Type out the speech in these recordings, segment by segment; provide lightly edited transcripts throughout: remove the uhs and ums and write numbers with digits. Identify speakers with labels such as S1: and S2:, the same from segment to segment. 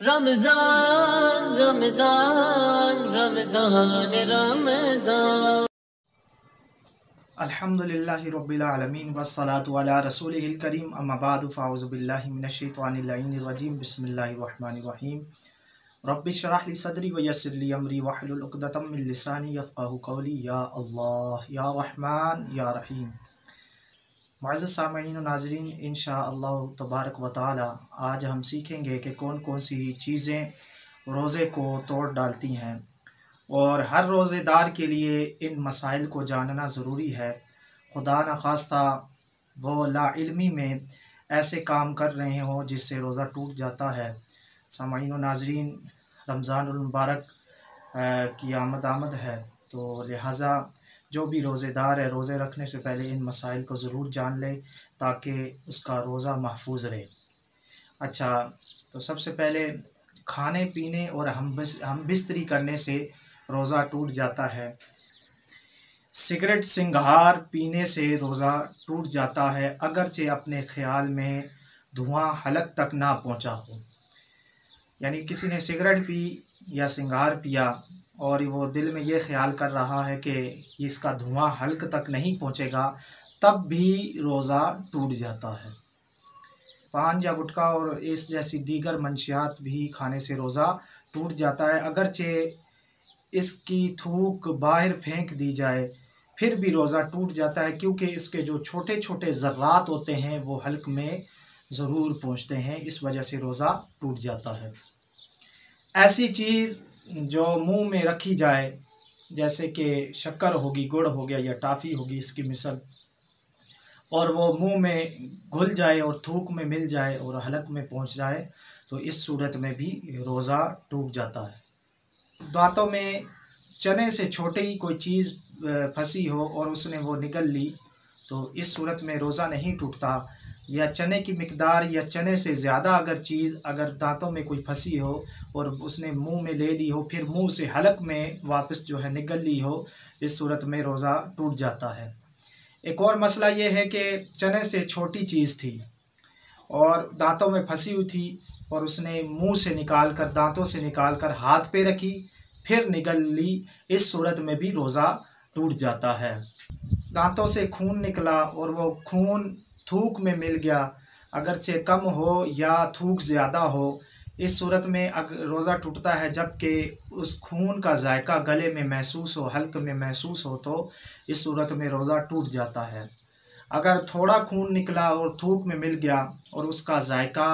S1: رمضان رمضان رمضان رمضان
S2: الحمدللہ رب العالمین والصلاة علی رسولہ الکریم اما بعد فاعوذ باللہ من الشیطان اللعین الرجیم بسم اللہ الرحمن الرحیم رب اشرح لی صدری ویسر لی امری واحلل عقدۃ من لسانی یفقہوا قولی یا اللہ یا رحمن یا رحیم۔ معزز سامعین و ناظرین، انشاءاللہ تبارک و تعالی آج ہم سیکھیں گے کہ کون کون سی چیزیں روزے کو توڑ ڈالتی ہیں، اور ہر روزے دار کے لیے ان مسائل کو جاننا ضروری ہے۔ خدا نخواستہ وہ لا علمی میں ایسے کام کر رہے ہوں جس سے روزہ ٹوٹ جاتا ہے۔ سامعین و ناظرین، رمضان المبارک کی آمد ہے، تو لہٰذا جو بھی روزے دار ہے روزے رکھنے سے پہلے ان مسائل کو ضرور جان لے تاکہ اس کا روزہ محفوظ رہے۔ اچھا، تو سب سے پہلے کھانے پینے اور ہم بستری کرنے سے روزہ ٹوٹ جاتا ہے۔ سگریٹ سنگھار پینے سے روزہ ٹوٹ جاتا ہے اگرچہ اپنے خیال میں دھواں حلق تک نہ پہنچا ہو۔ یعنی کسی نے سگریٹ پی یا سنگھار پیا اور وہ دل میں یہ خیال کر رہا ہے کہ اس کا دھواں حلق تک نہیں پہنچے گا، تب بھی روزہ ٹوٹ جاتا ہے۔ پان یا گٹکا اور اس جیسی دیگر منشیات بھی کھانے سے روزہ ٹوٹ جاتا ہے، اگرچہ اس کی تھوک باہر پھینک دی جائے پھر بھی روزہ ٹوٹ جاتا ہے، کیونکہ اس کے جو چھوٹے چھوٹے ذرات ہوتے ہیں وہ حلق میں ضرور پہنچتے ہیں، اس وجہ سے روزہ ٹوٹ جاتا ہے۔ ایسی چیز جو منہ میں رکھی جائے جیسے کہ شکر ہوگی، گڑ ہو گیا یا ٹافی ہوگی اس کی مثل، اور وہ منہ میں گھل جائے اور تھوک میں مل جائے اور حلق میں پہنچ جائے تو اس صورت میں بھی روزہ ٹوٹ جاتا ہے۔ دانتوں میں چنے سے چھوٹی ہی کوئی چیز پھنسی ہو اور اس نے وہ نگل لی تو اس صورت میں روزہ نہیں ٹوٹتا، یا چنے کی مقدار یا چنے سے زیادہ اگر دانتوں میں کوئی پھنسی ہو اور اس نے منہ میں لے لی ہو پھر منہ سے حلق میں واپس جو ہے نگل لی ہو، اس صورت میں روزہ ٹوٹ جاتا ہے۔ ایک اور مسئلہ یہ ہے کہ چنے سے چھوٹی چیز تھی اور دانتوں میں پھنسی ہوئی تھی اور اس نے منہ سے نکال کر، دانتوں سے نکال کر ہاتھ پہ رکھی پھر نگل لی، اس صورت میں بھی روزہ ٹوٹ جاتا ہے۔ دانتوں سے خون نکلا اور وہ خون تھوک میں مل گیا، اگرچہ کم ہو یا تھوک زیادہ ہو، اس صورت میں روزہ ٹوٹتا ہے جبکہ اس خون کا ذائقہ گلے میں محسوس ہو، حلق میں محسوس ہو، تو اس صورت میں روزہ ٹوٹ جاتا ہے۔ اگر تھوڑا خون نکلا اور تھوک میں مل گیا اور اس کا ذائقہ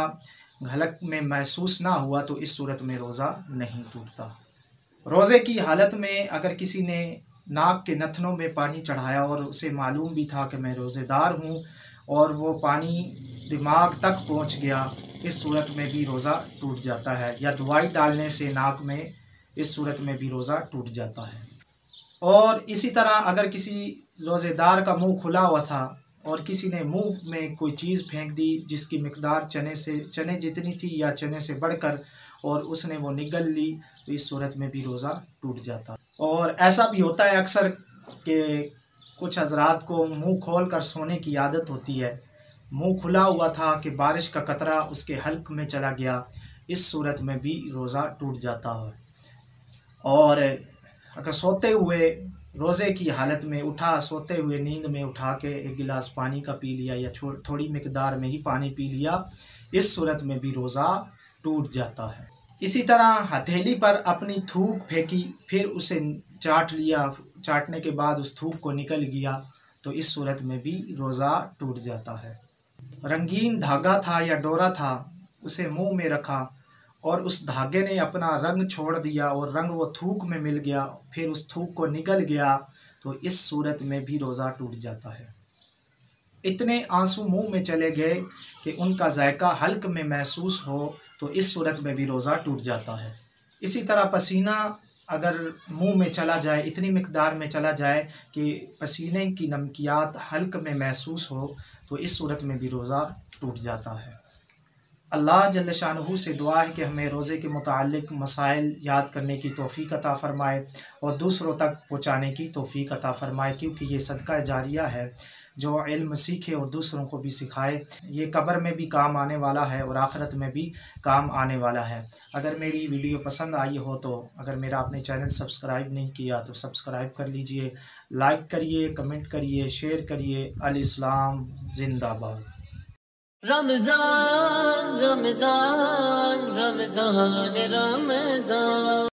S2: حلق میں محسوس نہ ہوا تو اس صورت میں روزہ نہیں ٹوٹتا۔ روزے کی حالت میں اگر کسی نے ناک کے نتنوں میں پانی چڑھایا اور اسے معلوم بھی تھا کہ میں روزے دار ہوں اور وہ پانی دماغ تک پہنچ گیا، اس صورت میں بھی روزہ ٹوٹ جاتا ہے، یا دوائی ڈالنے سے ناک میں، اس صورت میں بھی روزہ ٹوٹ جاتا ہے۔ اور اسی طرح اگر کسی روزے دار کا منہ کھلا ہوا تھا اور کسی نے منہ میں کوئی چیز پھینک دی جس کی مقدار چنے جتنی تھی یا چنے سے بڑھ کر، اور اس نے وہ نگل لی تو اس صورت میں بھی روزہ ٹوٹ جاتا ہے۔ اور ایسا بھی ہوتا ہے اکثر کہ کچھ حضرات کو منہ کھول کر سونے کی عادت ہوتی ہے، منہ کھلا ہوا تھا کہ بارش کا قطرہ اس کے حلق میں چلا گیا، اس صورت میں بھی روزہ ٹوٹ جاتا ہے۔ اور اگر سوتے ہوئے روزے کی حالت میں سوتے ہوئے نیند میں اٹھا کے ایک گلاس پانی کا پی لیا یا تھوڑی مقدار میں ہی پانی پی لیا، اس صورت میں بھی روزہ ٹوٹ جاتا ہے۔ اسی طرح ہتھیلی پر اپنی تھوک پھینکی پھر اسے چاٹ لیا، چاٹنے کے بعد اس تھوک کو نکل گیا تو اس صورت میں بھی روزہ ٹوٹ جاتا ہے۔ رنگین دھاگا تھا یا ڈورا تھا، اسے منہ میں رکھا اور اس دھاگے نے اپنا رنگ چھوڑ دیا اور رنگ وہ تھوک میں مل گیا پھر اس تھوک کو نگل گیا تو اس صورت میں بھی روزہ ٹوٹ جاتا ہے۔ اتنے آنسو منہ میں چلے گئے کہ ان کا ذائقہ حلق میں محسوس ہو تو اس صورت میں بھی روزہ ٹوٹ جاتا ہے۔ اسی طرح پسینہ اگر منہ میں چلا جائے، اتنی مقدار میں چلا جائے کہ پسینے کی نمکیات حلق میں محسوس ہو تو اس صورت میں بھی روزہ ٹوٹ جاتا ہے۔ اللہ جل شانہ سے دعا ہے کہ ہمیں روزے کے متعلق مسائل یاد کرنے کی توفیق عطا فرمائے اور دوسروں تک پہنچانے کی توفیق عطا فرمائے، کیونکہ یہ صدقہ جاریہ ہے۔ جو علم سیکھے اور دوسروں کو بھی سکھائے. یہ قبر میں بھی کام آنے والا ہے اور آخرت میں بھی کام آنے والا ہے. اگر میری ویڈیو پسند آئی ہو تو اگر میرا آپ نے چینل سبسکرائب نہیں کیا تو سبسکرائب کر لیجئے، لائک کریے، کمنٹ کریے، شیئر کریے. الاسلام زندہ باد.
S1: رمضان رمضان رمضان رمضان